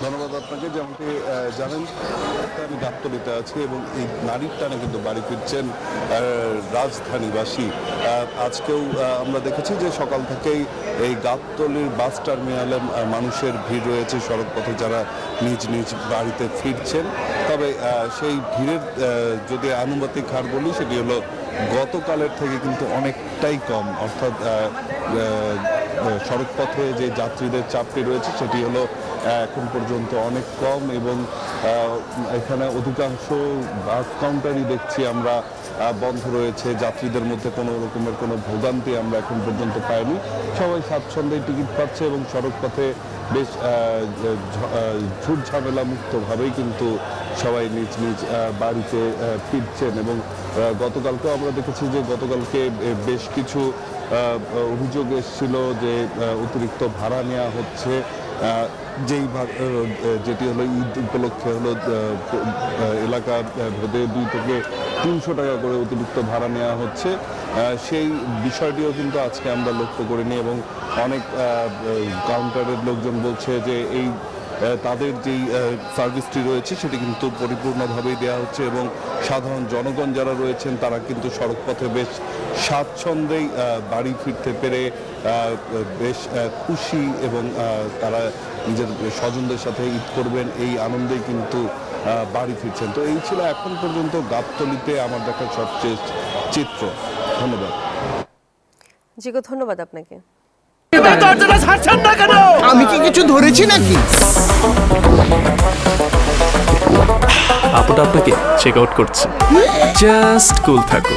ধন্যবাদ আপনাকে। যেমনটি জানেন, আমি গাবতলীতে আছি এবং এই নারীর টানে কিন্তু বাড়ি ফিরছেন রাজধানীবাসী। আজকেও আমরা দেখেছি যে সকাল থেকেই এই গাবতলীর বাস টার্মিনালে মানুষের ভিড় রয়েছে, সড়ক পথে যারা নিজ নিজ বাড়িতে ফিরছেন। তবে সেই ভিড়ের যদি আনুপাতিক হার বলি, সেটি হলো গতকালের থেকে কিন্তু অনেকটাই কম। অর্থাৎ সড়ক পথে যে যাত্রীদের চাপটি রয়েছে সেটি হলো এখন পর্যন্ত অনেক কম এবং এখানে অধিকাংশ বাস কাউন্টারই দেখছি আমরা বন্ধ রয়েছে। যাত্রীদের মধ্যে কোনো রকমের কোনো ভোগান্তি আমরা এখন পর্যন্ত পাইনি। সবাই স্বাচ্ছন্দ্যে টিকিট পাচ্ছে এবং সড়ক পথে বেশ ঝুট ঝামেলা মুক্তভাবেই কিন্তু সবাই নিজ নিজ বাড়িতে ফিরছেন। এবং গতকালকেও আমরা দেখেছি যে গতকালকে বেশ কিছু অভিযোগ এসেছিল যে অতিরিক্ত ভাড়া নেওয়া হচ্ছে, যেটি হলো ঈদ উপলক্ষে হলো এলাকা ভেদে 2 থেকে 300 টাকা করে অতিরিক্ত ভাড়া নেওয়া হচ্ছে। সেই বিষয়টিও কিন্তু আজকে আমরা লক্ষ্য করিনি এবং অনেক কাউন্টারের লোকজন বলছে যে এই তাদের যেই সার্ভিসটি রয়েছে সেটি কিন্তু পরিপূর্ণভাবেই দেওয়া হচ্ছে এবং সাধারণ জনগণ যারা রয়েছেন তারা কিন্তু সড়ক পথে বেশ স্বাচ্ছন্দ্যেই বাড়ি ফিরতে পেরে বেশ খুশি এবং তারা নিজের স্বজনদের সাথে ঈদ করবেন এই আনন্দেই কিন্তু বাড়ি ফিরছেন। তো এই ছিল এখন পর্যন্ত গাবতলীতে আমার দেখা সবচেয়ে চিত্র। ধন্যবাদ। জি গো, ধন্যবাদ আপনাকে। আমি কি কিছু ধরেছি নাকি? আপুটা আপনাকে চেক আউট করছে। জাস্ট কুল থাকো।